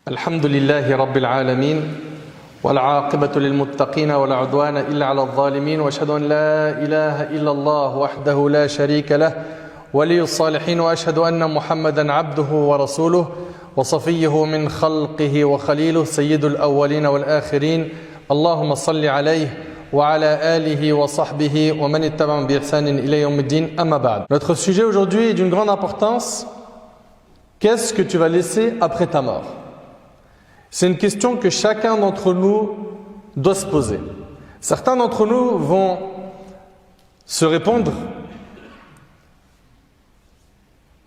الحمد لله رب العالمين والعاقبة للمتقين ولا عدوان إلا على الظالمين وأشهد أن لا إله إلا الله وحده لا شريك له ولي الصالحين وأشهد أن محمدا عبده ورسوله وصفيه من خلقه وخليله سيد الأولين والآخرين اللهم صل عليه وعلى آله وصحبه ومن اتبعهم بإحسان إلى يوم الدين أما بعد. Notre sujet aujourd'hui est d'une grande importance. Qu'est-ce que tu vas laisser après ta mort? C'est une question que chacun d'entre nous doit se poser. Certains d'entre nous vont se répondre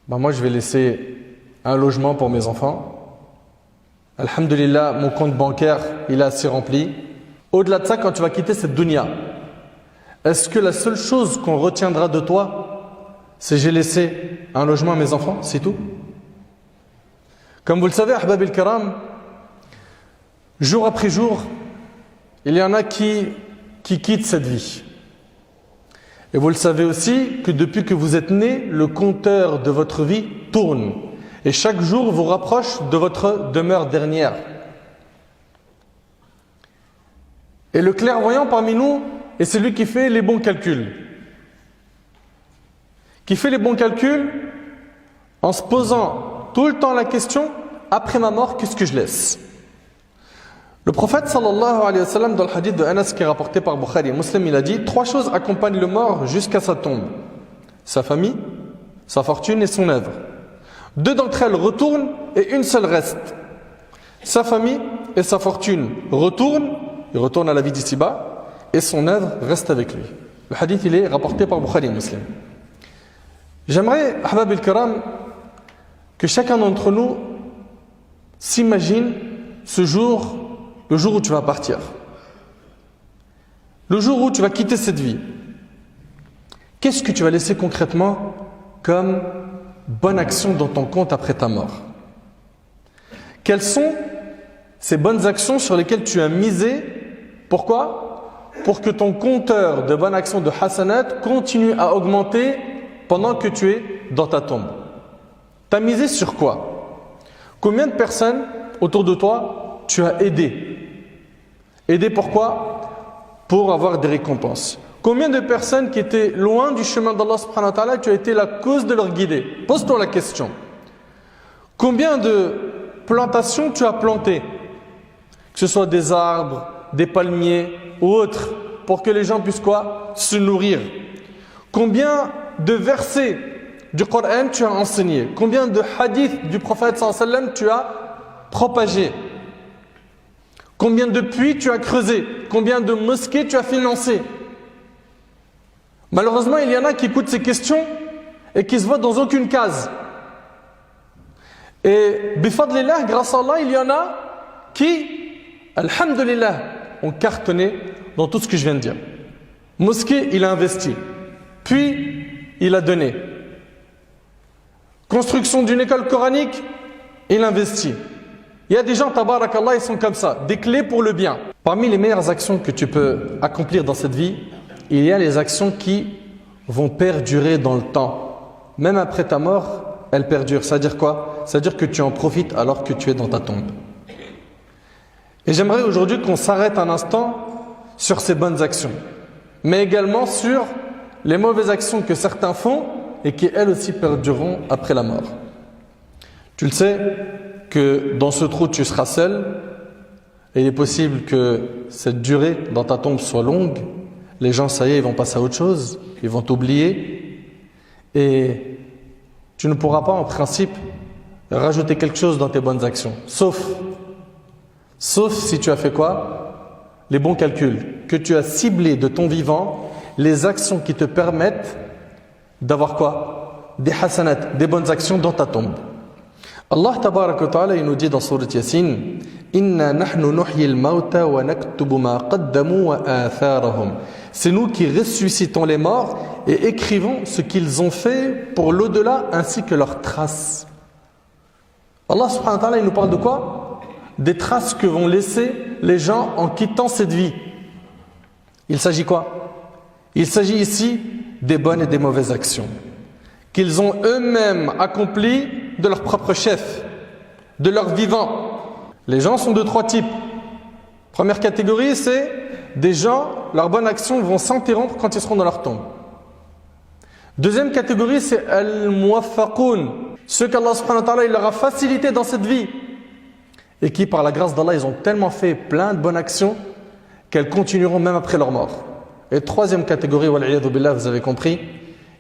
moi je vais laisser un logement pour mes enfants. Alhamdulillah, mon compte bancaire il est assez rempli. Au-delà de ça, quand tu vas quitter cette dunya, est-ce que la seule chose qu'on retiendra de toi, c'est j'ai laissé un logement à mes enfants, c'est tout? Comme vous le savez, ahbab al-kiram, jour après jour, il y en a qui quittent cette vie. Et vous le savez aussi que depuis que vous êtes nés, le compteur de votre vie tourne. Et chaque jour vous rapproche de votre demeure dernière. Et le clairvoyant parmi nous est celui qui fait les bons calculs. Qui fait les bons calculs en se posant tout le temps la question, après ma mort, qu'est-ce que je laisse? Le prophète sallallahu alayhi wa sallam, dans le hadith de Anas qui est rapporté par Bukhari et Muslim, il a dit 3 choses accompagnent le mort jusqu'à sa tombe: sa famille, sa fortune et son œuvre. 2 d'entre elles retournent et une seule reste. Sa famille et sa fortune retournent, il retourne à la vie d'ici-bas, et son œuvre reste avec lui. Le hadith il est rapporté par Bukhari et Muslim. J'aimerais, ahbab al-kiram, que chacun d'entre nous s'imagine ce jour, le jour où tu vas partir, le jour où tu vas quitter cette vie. Qu'est-ce que tu vas laisser concrètement comme bonne action dans ton compte après ta mort? Quelles sont ces bonnes actions sur lesquelles tu as misé? Pourquoi? Pour que ton compteur de bonnes actions de hasanat continue à augmenter pendant que tu es dans ta tombe. Tu as misé sur quoi? Combien de personnes autour de toi tu as aidé? Aidé pourquoi? Pour avoir des récompenses. Combien de personnes qui étaient loin du chemin d'Allah subhanahu wa ta'ala, tu as été la cause de leur guider? Pose-toi la question. Combien de plantations tu as plantées? Que ce soit des arbres, des palmiers ou autres, pour que les gens puissent quoi? Se nourrir. Combien de versets du Coran tu as enseigné? Combien de hadiths du prophète sallallahu alayhi wa sallam tu as propagé? Combien de puits tu as creusé? Combien de mosquées tu as financé? Malheureusement, il y en a qui écoutent ces questions et qui se voient dans aucune case. Et bifadlillah, grâce à Allah, il y en a qui, alhamdulillah, ont cartonné dans tout ce que je viens de dire. Mosquée, il a investi. Puis, il a donné. Construction d'une école coranique, il investit. Il y a des gens, tabarakallah, ils sont comme ça, des clés pour le bien. Parmi les meilleures actions que tu peux accomplir dans cette vie, il y a les actions qui vont perdurer dans le temps. Même après ta mort, elles perdurent. C'est-à-dire quoi? C'est-à-dire que tu en profites alors que tu es dans ta tombe. Et j'aimerais aujourd'hui qu'on s'arrête un instant sur ces bonnes actions, mais également sur les mauvaises actions que certains font et qui elles aussi perdureront après la mort. Tu le sais que dans ce trou tu seras seul, et il est possible que cette durée dans ta tombe soit longue. Les gens, ça y est, ils vont passer à autre chose, ils vont t'oublier, et tu ne pourras pas en principe rajouter quelque chose dans tes bonnes actions, sauf si tu as fait quoi? Les bons calculs, que tu as ciblé de ton vivant les actions qui te permettent d'avoir quoi? Des hasanat, des bonnes actions dans ta tombe. Allah tabarak wa ta'ala, il nous dit dans sourate Yasin: Inna nahnu nuhyil mauta wa naktubu ma qaddamu wa atharahum. C'est nous qui ressuscitons les morts et écrivons ce qu'ils ont fait pour l'au-delà ainsi que leurs traces. Allah subhanahu wa ta'ala, il nous parle de quoi? Des traces que vont laisser les gens en quittant cette vie. Il s'agit quoi? Il s'agit ici des bonnes et des mauvaises actions qu'ils ont eux-mêmes accomplies de leur propre chef, de leur vivant. Les gens sont de trois types. Première catégorie, c'est des gens, leurs bonnes actions vont s'interrompre quand ils seront dans leur tombe. Deuxième catégorie, c'est al-muwaffaqoun, ceux qu'Allah subhanahu wa ta'ala il leur a facilité dans cette vie et qui par la grâce d'Allah ils ont tellement fait plein de bonnes actions qu'elles continueront même après leur mort. Et troisième catégorie, wal'iyadhu billah, vous avez compris,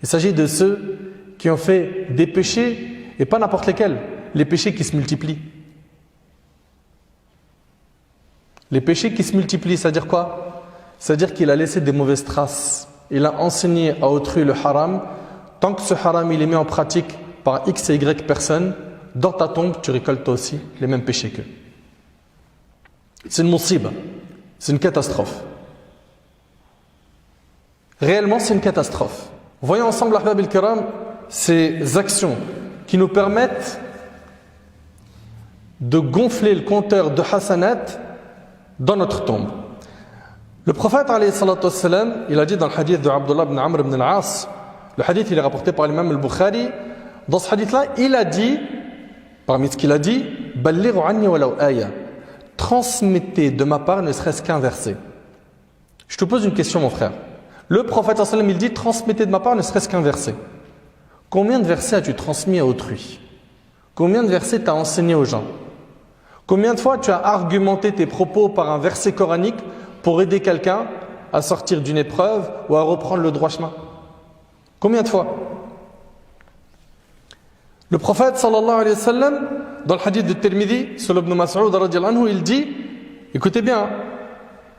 il s'agit de ceux qui ont fait des péchés et pas n'importe lesquels, les péchés qui se multiplient. Les péchés qui se multiplient, c'est-à-dire quoi? C'est-à-dire qu'il a laissé des mauvaises traces. Il a enseigné à autrui le haram. Tant que ce haram il est mis en pratique par X et Y personnes, dans ta tombe, tu récoltes toi aussi les mêmes péchés qu'eux. C'est une musiba. C'est une catastrophe. Réellement, c'est une catastrophe. Voyons ensemble, ahbab al-kiram, ces actions qui nous permettent de gonfler le compteur de hasanat dans notre tombe. Le prophète alayhi salatu wassalam, il a dit dans le hadith de Abdullah ibn Amr ibn al-As, le hadith il est rapporté par l'imam al-Bukhari, dans ce hadith là il a dit, parmi ce qu'il a dit, ballighu anni walau aya, transmettez de ma part ne serait-ce qu'un verset. Je te pose une question mon frère. Le prophète sallallahu alayhi wa sallam il dit transmettez de ma part ne serait-ce qu'un verset. Combien de versets as-tu transmis à autrui? Combien de versets t'as enseigné aux gens? Combien de fois tu as argumenté tes propos par un verset coranique pour aider quelqu'un à sortir d'une épreuve ou à reprendre le droit chemin? Combien de fois? Le prophète sallallahu alayhi wa sallam, dans le hadith de Tirmidhi, sur Ibn Mas'ud radiyallahu anhu, il dit, écoutez bien,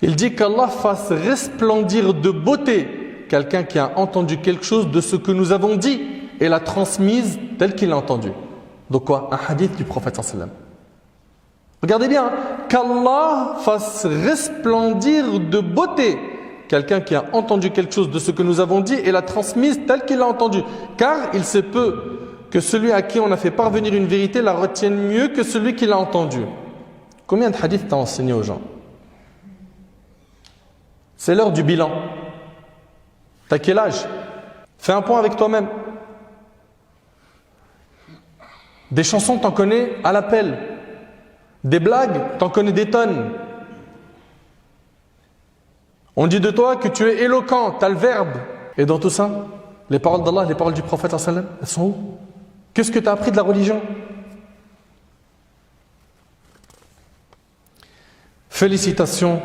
il dit qu'Allah fasse resplendir de beauté quelqu'un qui a entendu quelque chose de ce que nous avons dit et l'a transmise tel qu'il l'a entendu. Donc quoi? Un hadith du prophète sallallahu alayhi wa sallam. Regardez bien, qu'Allah fasse resplendir de beauté quelqu'un qui a entendu quelque chose de ce que nous avons dit et l'a transmise tel qu'il l'a entendu. Car il se peut que celui à qui on a fait parvenir une vérité la retienne mieux que celui qui l'a entendu. Combien de hadiths t'as enseigné aux gens? C'est l'heure du bilan. T'as quel âge? Fais un point avec toi-même. Des chansons, t'en connais à l'appel. Des blagues, t'en connais des tonnes. On dit de toi que tu es éloquent, tu as le verbe. Et dans tout ça, les paroles d'Allah, les paroles du prophète, elles sont où? Qu'est-ce que tu as appris de la religion? Félicitations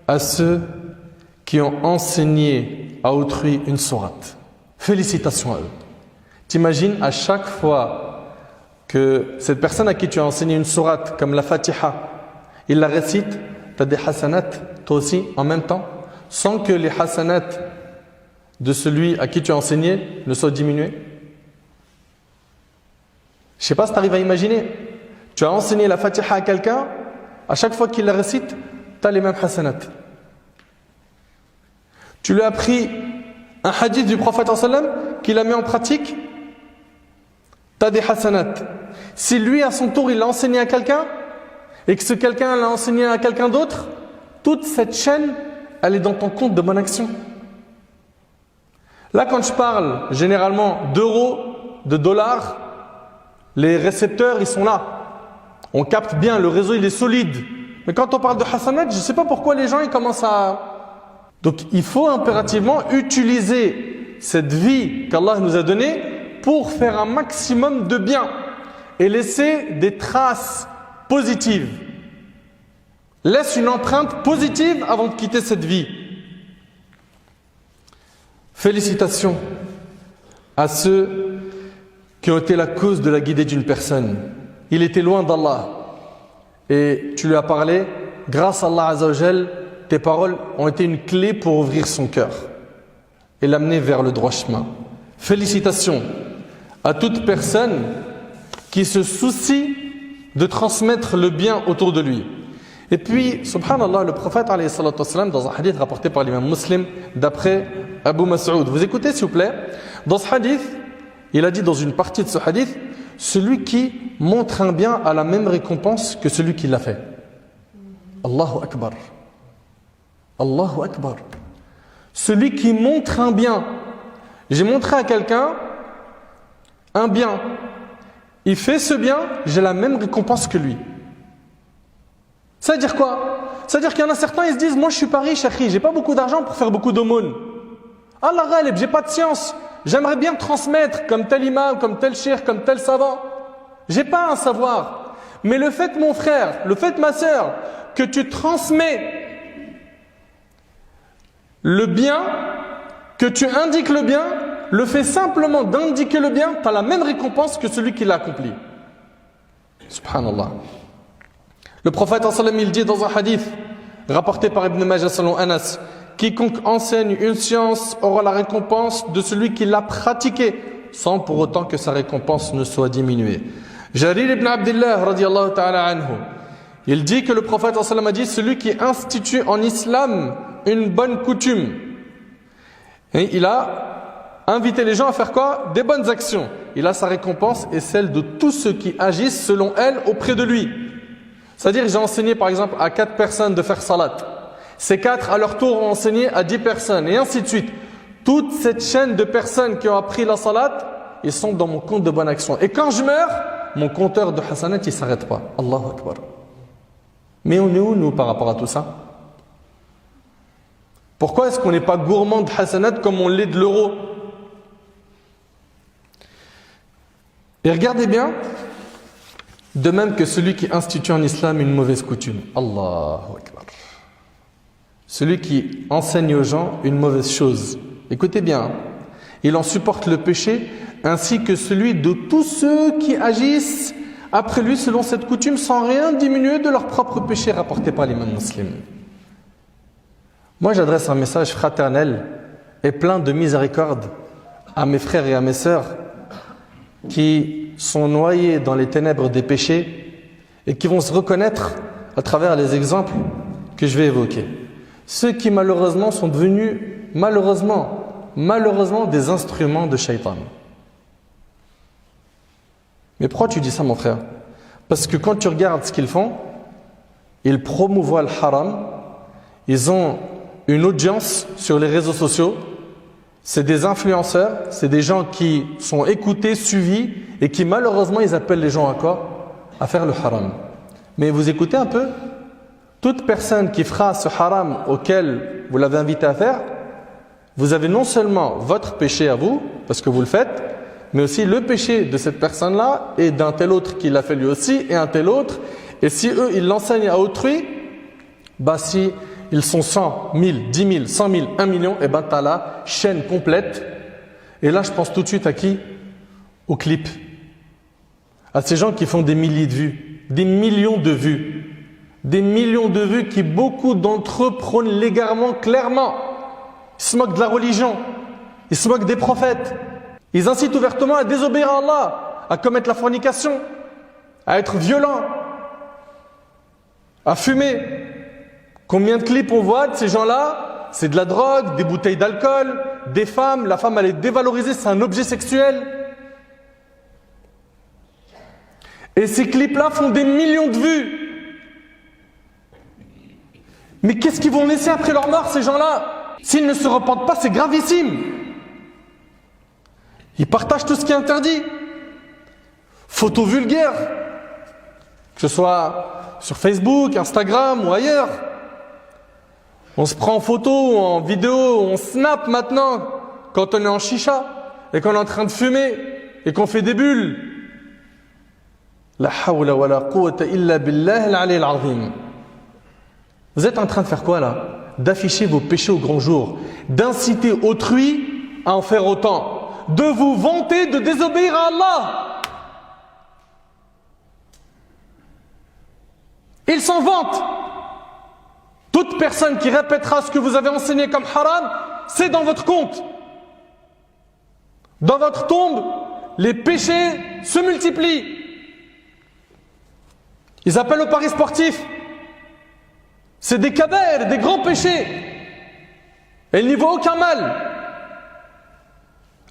à ceux qui ont enseigné à autrui une sourate. Félicitations à eux. T'imagines à chaque fois que cette personne à qui tu as enseigné une sourate comme la Fatiha, il la récite, tu as des hasanat, toi aussi, en même temps, sans que les hasanat de celui à qui tu as enseigné ne soient diminués. Je ne sais pas si tu arrives à imaginer. Tu as enseigné la Fatiha à quelqu'un, à chaque fois qu'il la récite, tu as les mêmes hasanat. Tu lui as appris un hadith du prophète sallam qu'il a mis en pratique, tu as des hasanat. Si lui, à son tour, il l'a enseigné à quelqu'un, et que ce quelqu'un l'a enseigné à quelqu'un d'autre, toute cette chaîne, elle est dans ton compte de bonne action. Là, quand je parle généralement d'euros, de dollars, les récepteurs, ils sont là. On capte bien, le réseau, il est solide. Mais quand on parle de hasanat, je ne sais pas pourquoi les gens, ils commencent à... Donc, il faut impérativement utiliser cette vie qu'Allah nous a donnée pour faire un maximum de bien et laisser des traces positives. Laisse une empreinte positive avant de quitter cette vie. Félicitations à ceux qui ont été la cause de la guidée d'une personne. Il était loin d'Allah et tu lui as parlé. Grâce à Allah Azza wa Jal, tes paroles ont été une clé pour ouvrir son cœur et l'amener vers le droit chemin. Félicitations à toute personne qui se soucie de transmettre le bien autour de lui. Et puis, subhanallah, le prophète alayhi salatu wassalam, dans un hadith rapporté par l'imam Muslim d'après Abu Mas'ud, vous écoutez s'il vous plaît, dans ce hadith, il a dit dans une partie de ce hadith, celui qui montre un bien a la même récompense que celui qui l'a fait. Allahu Akbar. Allahu Akbar. Celui qui montre un bien. J'ai montré à quelqu'un un bien. Il fait ce bien, j'ai la même récompense que lui. Ça veut dire quoi? Ça veut dire qu'il y en a certains, ils se disent, moi je suis pas riche, akhi, j'ai pas beaucoup d'argent pour faire beaucoup d'aumônes. Allah ghalib, j'ai pas de science. J'aimerais bien transmettre comme tel imam, comme tel cheikh, comme tel savant. J'ai pas un savoir. Mais le fait, mon frère, le fait, ma sœur, que tu transmets le bien, que tu indiques le bien, le fait simplement d'indiquer le bien, tu as la même récompense que celui qui l'a accompli. Subhanallah. Le prophète sallam, il dit dans un hadith rapporté par Ibn Majah selon Anas, quiconque enseigne une science aura la récompense de celui qui l'a pratiquée, sans pour autant que sa récompense ne soit diminuée. Jarir ibn Abdullah radiyallahu ta'ala anhu, il dit que le prophète sallam a dit, celui qui institue en islam une bonne coutume, et il a invité les gens à faire quoi? Des bonnes actions. Il a sa récompense et celle de tous ceux qui agissent selon elle auprès de lui. C'est-à-dire, j'ai enseigné par exemple à 4 personnes de faire salat. Ces 4 à leur tour ont enseigné à 10 personnes et ainsi de suite. Toute cette chaîne de personnes qui ont appris la salat, ils sont dans mon compte de bonne action. Et quand je meurs, mon compteur de hasanat, il ne s'arrête pas. Allahu Akbar. Mais on est où nous par rapport à tout ça? Pourquoi est-ce qu'on n'est pas gourmand de hasanat comme on l'est de l'euro? Et regardez bien, de même que celui qui institue en islam une mauvaise coutume. Allahu Akbar. Celui qui enseigne aux gens une mauvaise chose. Écoutez bien, il en supporte le péché ainsi que celui de tous ceux qui agissent après lui selon cette coutume sans rien diminuer de leur propre péché rapporté par l'imam muslim. Moi j'adresse un message fraternel et plein de miséricorde à mes frères et à mes sœurs qui sont noyés dans les ténèbres des péchés et qui vont se reconnaître à travers les exemples que je vais évoquer. Ceux qui malheureusement sont devenus malheureusement des instruments de shaitan. Mais pourquoi tu dis ça, mon frère? Parce que quand tu regardes ce qu'ils font, ils promouvoient le haram, ils ont une audience sur les réseaux sociaux, c'est des influenceurs, c'est des gens qui sont écoutés, suivis et qui malheureusement ils appellent les gens à quoi? À faire le haram. Mais vous écoutez un peu? Toute personne qui fera ce haram auquel vous l'avez invité à faire, vous avez non seulement votre péché à vous, parce que vous le faites, mais aussi le péché de cette personne-là et d'un tel autre qui l'a fait lui aussi et un tel autre. Et si eux, ils l'enseignent à autrui, bah si ils sont 100, 1000, 10 000, 100 000, 1 million, et ben t'as la chaîne complète. Et là, je pense tout de suite à qui? Au clip. À ces gens qui font des milliers de vues, des millions de vues. Des millions de vues qui, beaucoup d'entre eux, prônent l'égarement clairement. Ils se moquent de la religion. Ils se moquent des prophètes. Ils incitent ouvertement à désobéir à Allah, à commettre la fornication, à être violents, à fumer. Combien de clips on voit de ces gens-là? C'est de la drogue, des bouteilles d'alcool, des femmes. La femme, elle est dévalorisée, c'est un objet sexuel. Et ces clips-là font des millions de vues. Mais qu'est-ce qu'ils vont laisser après leur mort, ces gens-là? S'ils ne se repentent pas, c'est gravissime. Ils partagent tout ce qui est interdit. Photos vulgaires, que ce soit sur Facebook, Instagram ou ailleurs. On se prend en photo ou en vidéo, on snap maintenant quand on est en chicha et qu'on est en train de fumer et qu'on fait des bulles. La hawla wa la quwwata illa billah al-ali al-azim. Vous êtes en train de faire quoi là? D'afficher vos péchés au grand jour, d'inciter autrui à en faire autant, de vous vanter de désobéir à Allah. Ils s'en vantent. Toute personne qui répétera ce que vous avez enseigné comme haram, c'est dans votre compte. Dans votre tombe, les péchés se multiplient. Ils appellent au paris sportif. C'est des kaba'ir, des grands péchés. Et il n'y voit aucun mal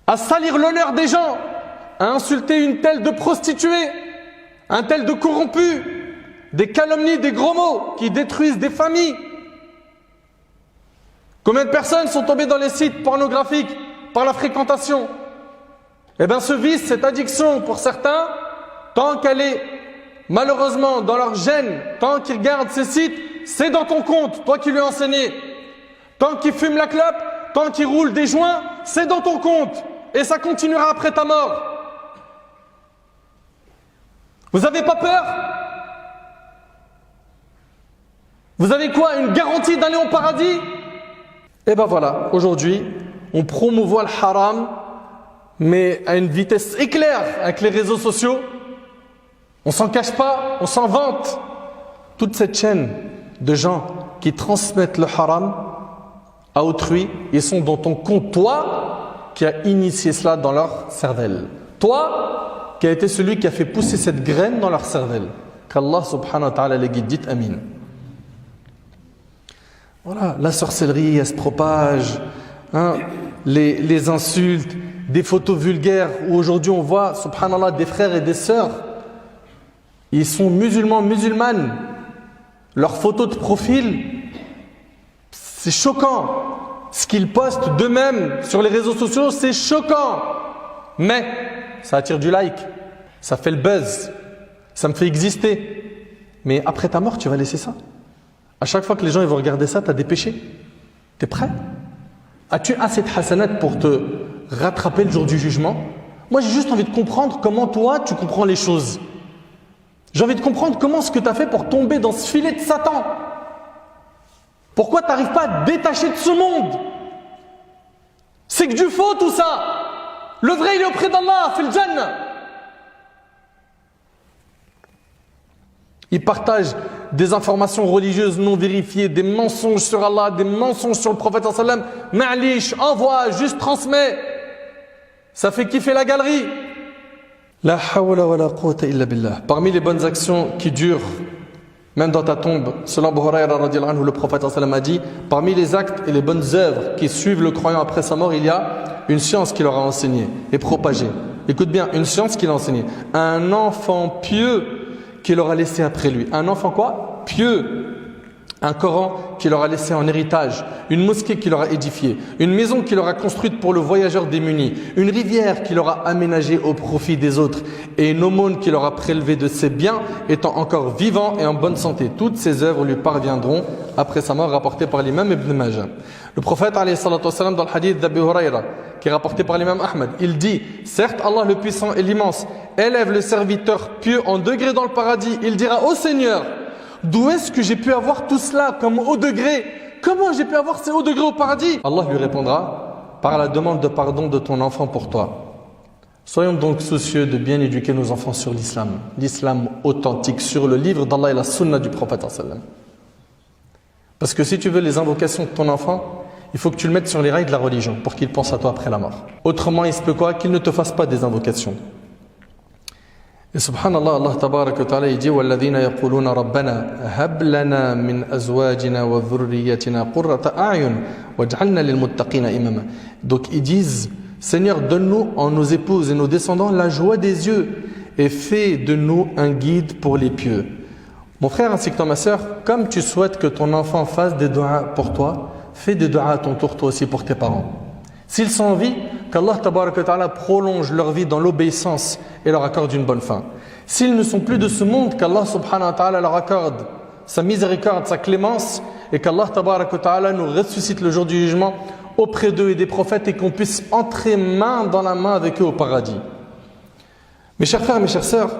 à salir l'honneur des gens, à insulter une telle de prostituée, un tel de corrompu, des calomnies, des gros mots qui détruisent des familles. Combien de personnes sont tombées dans les sites pornographiques par la fréquentation? Eh bien ce vice, cette addiction pour certains, tant qu'elle est malheureusement, dans leur gène, tant qu'ils regardent ces sites, c'est dans ton compte, toi qui lui as enseigné. Tant qu'ils fument la clope, tant qu'ils roulent des joints, c'est dans ton compte. Et ça continuera après ta mort. Vous n'avez pas peur? Vous avez quoi? Une garantie d'aller au paradis? Et ben voilà, aujourd'hui, on promouvoit le haram, mais à une vitesse éclair avec les réseaux sociaux. On s'en cache pas, on s'en vante. Toute cette chaîne de gens qui transmettent le haram à autrui, ils sont dans ton compte. Toi qui as initié cela dans leur cervelle. Toi qui as été celui qui a fait pousser cette graine dans leur cervelle. Qu'Allah subhanahu wa ta'ala les guide. Dites amin. Voilà, la sorcellerie, elle se propage. Hein, les insultes, des photos vulgaires où aujourd'hui on voit, subhanallah, des frères et des sœurs. Ils sont musulmans, musulmanes. Leurs photos de profil, c'est choquant. Ce qu'ils postent d'eux-mêmes sur les réseaux sociaux, c'est choquant. Mais ça attire du like, ça fait le buzz, ça me fait exister. Mais après ta mort, tu vas laisser ça? À chaque fois que les gens ils vont regarder ça, tu as des péchés. Tu es prêt? As-tu assez de hasanat pour te rattraper le jour du jugement? Moi, j'ai juste envie de comprendre comment toi, tu comprends les choses. J'ai envie de comprendre comment ce que tu as fait pour tomber dans ce filet de Satan. Pourquoi tu n'arrives pas à te détacher de ce monde? C'est que du faux tout ça. Le vrai il est auprès d'Allah, fait le Jannah. Ils partagent des informations religieuses non vérifiées, des mensonges sur Allah, des mensonges sur le prophète sallam. Ma'lish, envoie, juste transmet. Ça fait kiffer la galerie. La hawla wa la quwwata illa billah. Parmi les bonnes actions qui durent, même dans ta tombe, selon Abu Hurayra radhiyallahu anhu, le prophète sallam a dit, parmi les actes et les bonnes œuvres qui suivent le croyant après sa mort, il y a une science qu'il leur a enseignée et propagée. Écoute bien, une science qu'il a enseignée. Un enfant pieux qu'il aura laissé après lui. Un enfant quoi? Pieux. Un Coran qu'il aura laissé en héritage, une mosquée qu'il aura édifiée, une maison qu'il aura construite pour le voyageur démuni, une rivière qu'il aura aménagée au profit des autres et une aumône qu'il aura prélevée de ses biens étant encore vivant et en bonne santé. Toutes ces œuvres lui parviendront après sa mort, rapportée par l'imam Ibn Majah. Le prophète alayhi salatu wassalam, dans le hadith d'Abu Hurayra, qui est rapporté par l'imam Ahmed, il dit, certes Allah le puissant et l'immense élève le serviteur pieux en degré dans le paradis. Il dira, ô Seigneur, d'où est-ce que j'ai pu avoir tout cela comme haut degré? Comment j'ai pu avoir ces hauts degrés au paradis? Allah lui répondra par la demande de pardon de ton enfant pour toi. Soyons donc soucieux de bien éduquer nos enfants sur l'islam authentique, sur le livre d'Allah et la sunna du prophète sallam. Parce que si tu veux les invocations de ton enfant, il faut que tu le mettes sur les rails de la religion pour qu'il pense à toi après la mort. Autrement, il se peut quoi? Qu'il ne te fasse pas des invocations. Et subhanallah, Allah tabarak wa ta'ala, il dit وَالَّذِينَ يَقُولُونَ رَبَّنَا هَبْ لَنَا مِنْ أَزْوَاجِنَا وَذُرِّيَّتِنَا قُرَّةَ أَعْيُنٍ وَاجْعَلْنَا لِلْمُتَّقِينَ إِمَامًا. Donc ils disent, Seigneur, donne-nous en nos épouses et nos descendants la joie des yeux et fais de nous un guide pour les pieux. Mon frère ainsi que toi ma sœur, comme tu souhaites que ton enfant fasse des doigts pour toi, fais des doigts à ton tour toi aussi pour tes parents. S'ils sont en vie, qu'Allah tabaraka wa ta'ala prolonge leur vie dans l'obéissance et leur accorde une bonne fin. S'ils ne sont plus de ce monde, qu'Allah subhanahu wa ta'ala leur accorde sa miséricorde, sa clémence, et qu'Allah tabaraka wa ta'ala nous ressuscite le jour du jugement auprès d'eux et des prophètes, et qu'on puisse entrer main dans la main avec eux au paradis. Mes chers frères, mes chères sœurs,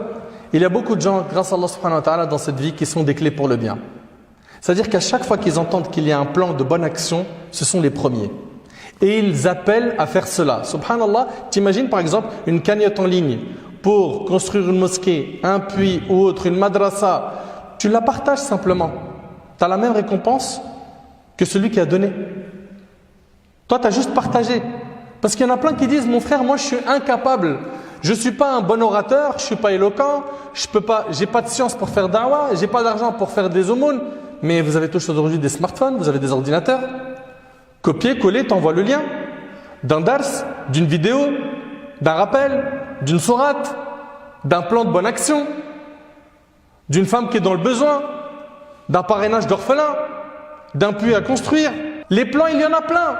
il y a beaucoup de gens, grâce à Allah subhanahu wa ta'ala, dans cette vie qui sont des clés pour le bien. C'est-à-dire qu'à chaque fois qu'ils entendent qu'il y a un plan de bonne action, ce sont les premiers. Et ils appellent à faire cela. Subhanallah, t'imagines par exemple une cagnotte en ligne pour construire une mosquée, un puits ou autre, une madrasa. Tu la partages simplement. Tu as la même récompense que celui qui a donné. Toi, tu as juste partagé. Parce qu'il y en a plein qui disent, mon frère, moi je suis incapable. Je ne suis pas un bon orateur, je ne suis pas éloquent, j'ai pas de science pour faire da'wah, j'ai pas d'argent pour faire des aumônes. Mais vous avez tous aujourd'hui des smartphones, vous avez des ordinateurs. Copier, coller, t'envoies le lien d'un dars, d'une vidéo, d'un rappel, d'une sourate, d'un plan de bonne action, d'une femme qui est dans le besoin, d'un parrainage d'orphelins, d'un puits à construire. Les plans, il y en a plein.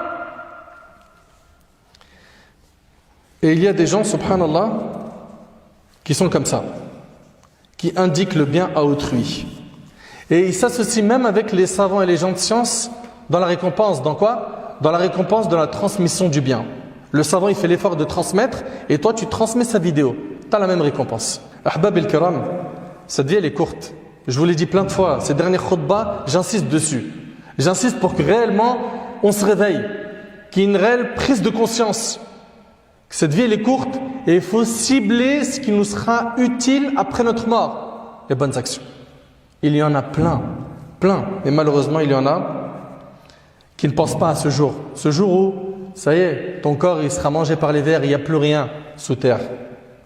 Et il y a des gens, subhanallah, qui sont comme ça, qui indique le bien à autrui. Et il s'associe même avec les savants et les gens de science dans la récompense. Dans quoi? Dans la récompense de la transmission du bien. Le savant, il fait l'effort de transmettre et toi, tu transmets sa vidéo. Tu as la même récompense. Ahbab el-Kiram, cette vie, elle est courte. Je vous l'ai dit plein de fois, ces dernières khutbahs, j'insiste dessus. J'insiste pour que réellement, on se réveille, qu'il y ait une réelle prise de conscience. Cette vie, elle est courte et il faut cibler ce qui nous sera utile après notre mort. Les bonnes actions. Il y en a plein. Mais malheureusement, il y en a qui ne pensent pas à ce jour. Ce jour où, ça y est, ton corps il sera mangé par les vers, il n'y a plus rien sous terre.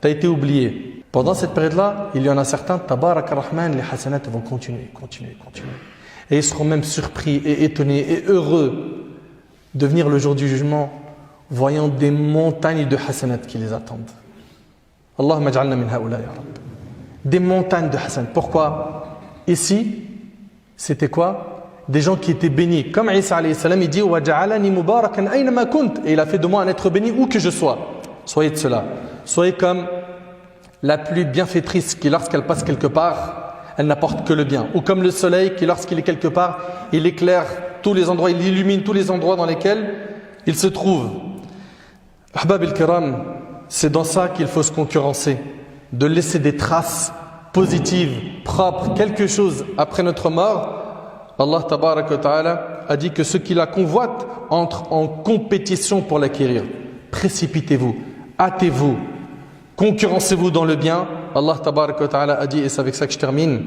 Tu as été oublié. Pendant cette période-là, il y en a certains, Tabarak ar-Rahman, les hasanats vont continuer. Et ils seront même surpris et étonnés et heureux de venir le jour du jugement, voyant des montagnes de hasanat qui les attendent. Allahumma ja'alna min haoula ya Rabb. Des montagnes de hasanat. Pourquoi? Ici, c'était quoi? Des gens qui étaient bénis. Comme Isa alayhi salam, il dit wa ja'alani mubarakan aynama kunt, et il a fait de moi un être béni où que je sois. Soyez de cela. Soyez comme la pluie bienfaitrice qui, lorsqu'elle passe quelque part, elle n'apporte que le bien. Ou comme le soleil qui, lorsqu'il est quelque part, il éclaire tous les endroits, il illumine tous les endroits dans lesquels il se trouve. Ahbab el-Kiram, c'est dans ça qu'il faut se concurrencer. De laisser des traces positives, propres, quelque chose après notre mort. Allah tabaraka wa ta'ala a dit que ceux qui la convoitent entrent en compétition pour l'acquérir. Précipitez-vous, hâtez-vous, concurrencez-vous dans le bien. Allah tabaraka wa ta'ala a dit, et c'est avec ça que je termine,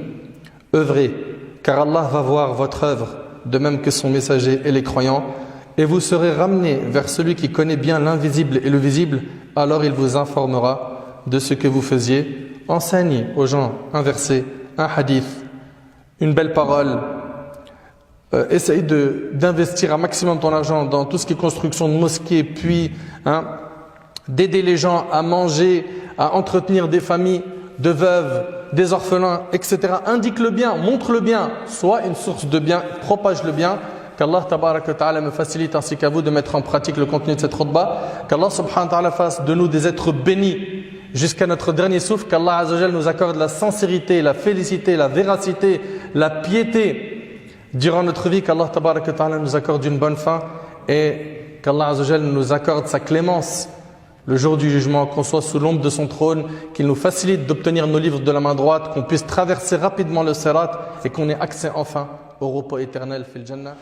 œuvrez, car Allah va voir votre œuvre, de même que son messager et les croyants, et vous serez ramenés vers celui qui connaît bien l'invisible et le visible, alors il vous informera de ce que vous faisiez. Enseigne aux gens un verset, un hadith, une belle parole. Essaye d'investir un maximum ton argent dans tout ce qui est construction de mosquées, puis d'aider les gens à manger, à entretenir des familles de veuves, des orphelins, etc. Indique le bien, montre le bien, sois une source de bien, propage le bien. Qu'Allah tabaraka wa ta'ala me facilite ainsi qu'à vous de mettre en pratique le contenu de cette khutbah. Qu'Allah subhanahu wa ta'ala fasse de nous des êtres bénis jusqu'à notre dernier souffle. Qu'Allah azza wa jal nous accorde la sincérité, la félicité, la véracité, la piété durant notre vie. Qu'Allah tabaraka wa ta'ala nous accorde une bonne fin et qu'Allah azza wa jal nous accorde sa clémence le jour du jugement, qu'on soit sous l'ombre de son trône, qu'il nous facilite d'obtenir nos livres de la main droite, qu'on puisse traverser rapidement le sirat et qu'on ait accès enfin au repos éternel fil jannah.